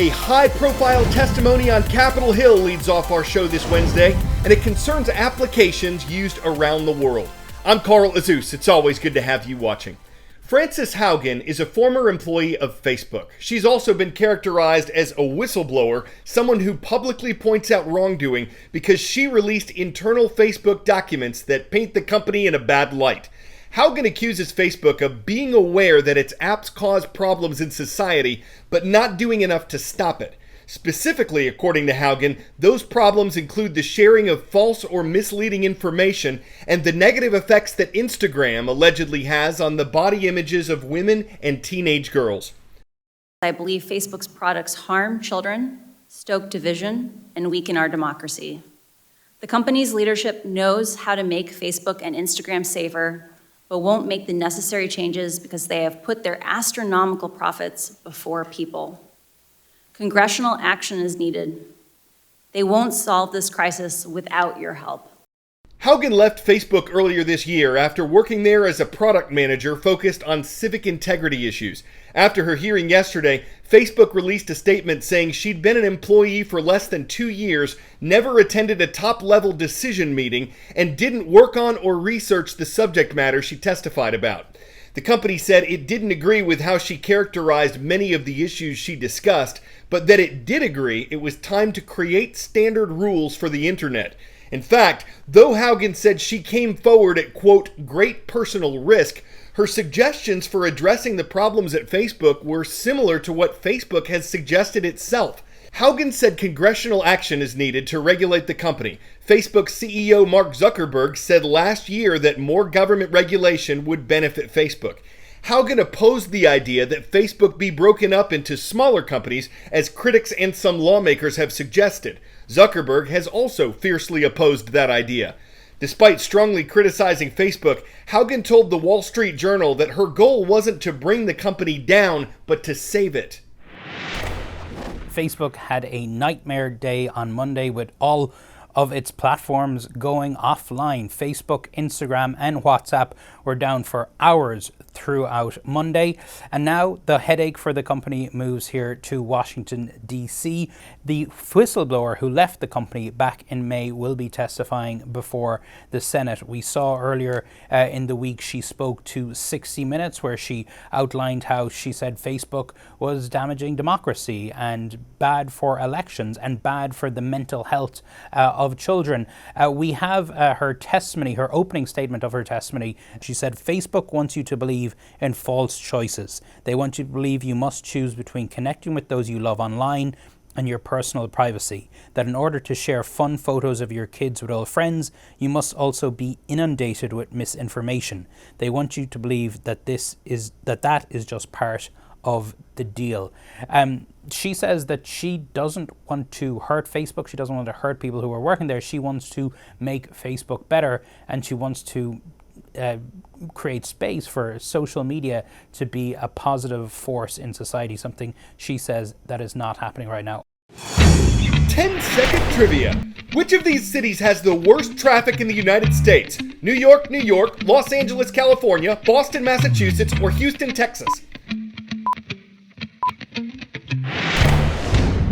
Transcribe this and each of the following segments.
A high-profile testimony on Capitol Hill leads off our show this Wednesday, and it concerns applications used around the world. I'm Carl Azus. It's always good to have you watching. Frances Haugen is a former employee of Facebook. She's also been characterized as a whistleblower, someone who publicly points out wrongdoing because she released internal Facebook documents that paint the company in a bad light. Haugen accuses Facebook of being aware that its apps cause problems in society, but not doing enough to stop it. Specifically, according to Haugen, those problems include the sharing of false or misleading information and the negative effects that Instagram allegedly has on the body images of women and teenage girls. I believe Facebook's products harm children, stoke division, and weaken our democracy. The company's leadership knows how to make Facebook and Instagram safer, but won't make the necessary changes because they have put their astronomical profits before people. Congressional action is needed. They won't solve this crisis without your help. Haugen left Facebook earlier this year after working there as a product manager focused on civic integrity issues. After her hearing yesterday, Facebook released a statement saying she'd been an employee for less than 2 years, never attended a top-level decision meeting, and didn't work on or research the subject matter she testified about. The company said it didn't agree with how she characterized many of the issues she discussed, but that it did agree it was time to create standard rules for the internet. In fact, though Haugen said she came forward at, quote, great personal risk, her suggestions for addressing the problems at Facebook were similar to what Facebook has suggested itself. Haugen said congressional action is needed to regulate the company. Facebook CEO Mark Zuckerberg said last year that more government regulation would benefit Facebook. Haugen opposed the idea that Facebook be broken up into smaller companies, as critics and some lawmakers have suggested. Zuckerberg has also fiercely opposed that idea. Despite strongly criticizing Facebook, Haugen told the Wall Street Journal that her goal wasn't to bring the company down, but to save it. Facebook had a nightmare day on Monday with all of its platforms going offline. Facebook, Instagram, and WhatsApp were down for hours throughout Monday. And now the headache for the company moves here to Washington, D.C. The whistleblower who left the company back in May will be testifying before the Senate. We saw earlier in the week she spoke to 60 Minutes where she outlined how she said Facebook was damaging democracy and bad for elections and bad for the mental health of children. We have her testimony, her opening statement of her testimony. She said, Facebook wants you to believe in false choices. They want you to believe you must choose between connecting with those you love online and your personal privacy. That in order to share fun photos of your kids with old friends, you must also be inundated with misinformation. They want you to believe that that is just part of the deal. She says that she doesn't want to hurt Facebook. She doesn't want to hurt people who are working there. She wants to make Facebook better, and she wants to create space for social media to be a positive force in society, something she says that is not happening right now. 10-second trivia. Which of these cities has the worst traffic in the United States? New York, New York, Los Angeles, California, Boston, Massachusetts, or Houston, Texas?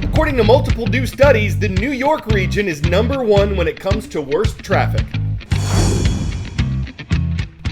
According to multiple new studies, the New York region is number one when it comes to worst traffic.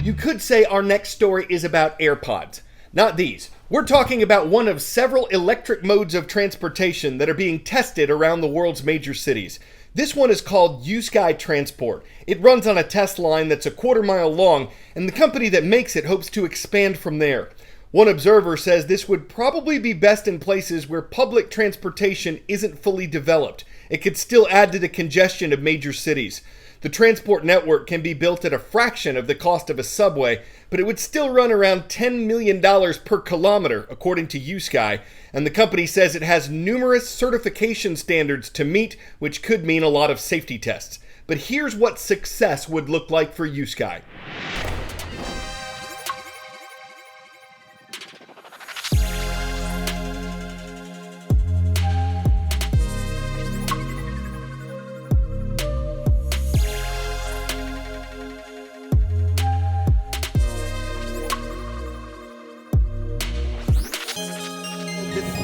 You could say our next story is about Airpods. Not these. We're talking about one of several electric modes of transportation that are being tested around the world's major cities. This one is called USky Transport. It runs on a test line that's a quarter-mile long, and the company that makes it hopes to expand from there. One observer says this would probably be best in places where public transportation isn't fully developed. It could still add to the congestion of major cities. The transport network can be built at a fraction of the cost of a subway, but it would still run around $10 million per kilometer, according to USky, and the company says it has numerous certification standards to meet, which could mean a lot of safety tests. But here's what success would look like for USky.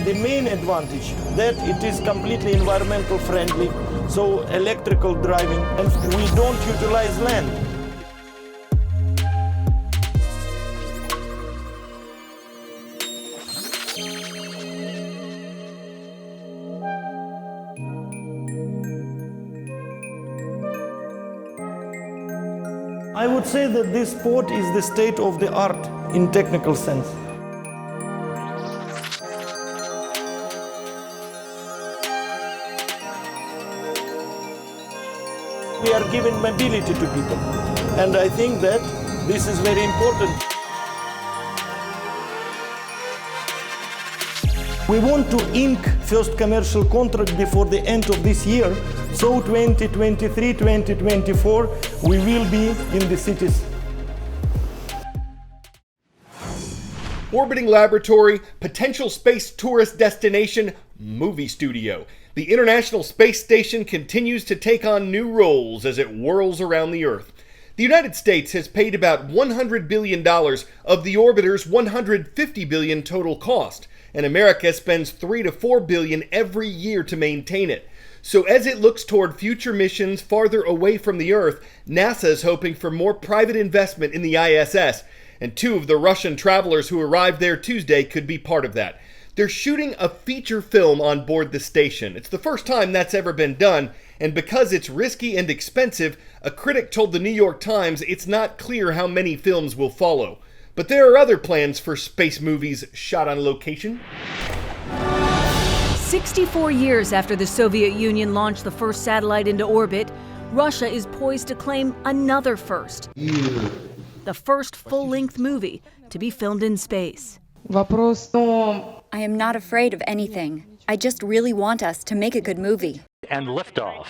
The main advantage, that it is completely environmental friendly, so electrical driving, and we don't utilize land. I would say that this sport is the state of the art in technical sense. We are giving mobility to people, and I think that this is very important. We want to ink first commercial contract before the end of this year, so 2023, 2024, we will be in the cities. Orbiting laboratory, potential space tourist destination, movie studio. The International Space Station continues to take on new roles as it whirls around the Earth. The United States has paid about $100 billion of the orbiter's $150 billion total cost, and America spends $3 to $4 billion every year to maintain it. So as it looks toward future missions farther away from the Earth, NASA is hoping for more private investment in the ISS, and 2 of the Russian travelers who arrived there Tuesday could be part of that. They're shooting a feature film on board the station. It's the first time that's ever been done, and because it's risky and expensive, a critic told the New York Times it's not clear how many films will follow. But there are other plans for space movies shot on location. 64 years after the Soviet Union launched the first satellite into orbit, Russia is poised to claim another first. The first full-length movie to be filmed in space. I am not afraid of anything. I just really want us to make a good movie. And liftoff.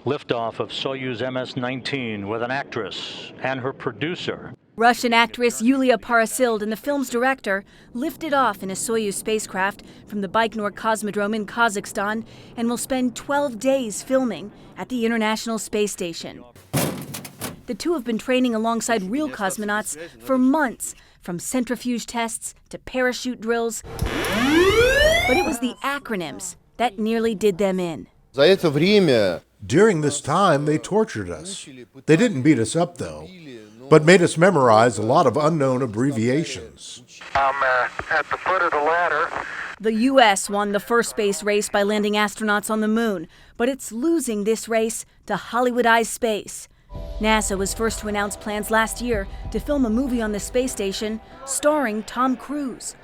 Liftoff of Soyuz MS-19 with an actress and her producer. Russian actress Yulia Parasild and the film's director lifted off in a Soyuz spacecraft from the Baikonur Cosmodrome in Kazakhstan and will spend 12 days filming at the International Space Station. The 2 have been training alongside real cosmonauts for months, from centrifuge tests to parachute drills. But it was the acronyms that nearly did them in. During this time, they tortured us. They didn't beat us up, though, but made us memorize a lot of unknown abbreviations. I'm at the foot of the ladder. The U.S. won the first space race by landing astronauts on the moon, but it's losing this race to Hollywoodized space. NASA was first to announce plans last year to film a movie on the space station starring Tom Cruise.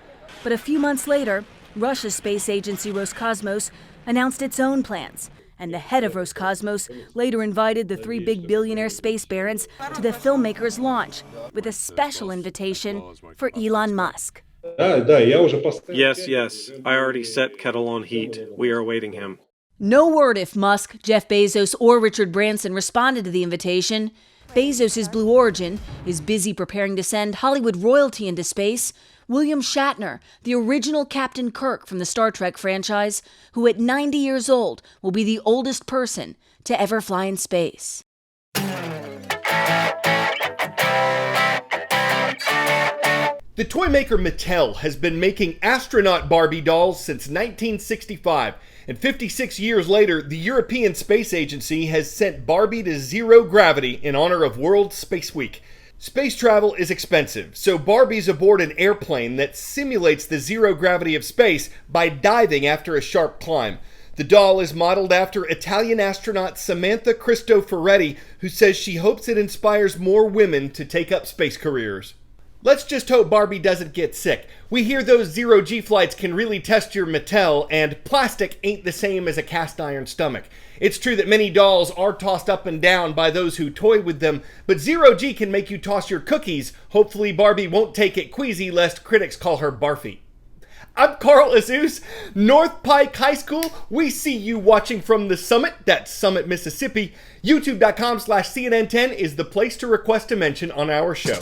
But a few months later, Russia's space agency Roscosmos announced its own plans, and the head of Roscosmos later invited the 3 big billionaire space barons to the filmmakers' launch with a special invitation for Elon Musk. Yes, I already set kettle on heat. We are awaiting him. No word if Musk, Jeff Bezos, or Richard Branson responded to the invitation. Bezos' Blue Origin is busy preparing to send Hollywood royalty into space. William Shatner, the original Captain Kirk from the Star Trek franchise, who at 90 years old will be the oldest person to ever fly in space. The toy maker Mattel has been making astronaut Barbie dolls since 1965, and 56 years later, the European Space Agency has sent Barbie to zero gravity in honor of World Space Week. Space travel is expensive, so Barbie's aboard an airplane that simulates the zero gravity of space by diving after a sharp climb. The doll is modeled after Italian astronaut Samantha Cristoforetti, who says she hopes it inspires more women to take up space careers. Let's just hope Barbie doesn't get sick. We hear those zero-G flights can really test your Mattel, and plastic ain't the same as a cast iron stomach. It's true that many dolls are tossed up and down by those who toy with them, but zero-G can make you toss your cookies. Hopefully Barbie won't take it queasy lest critics call her barfy. I'm Carl Azus, North Pike High School. We see you watching from the summit, that's Summit, Mississippi. YouTube.com/CNN10 is the place to request a mention on our show.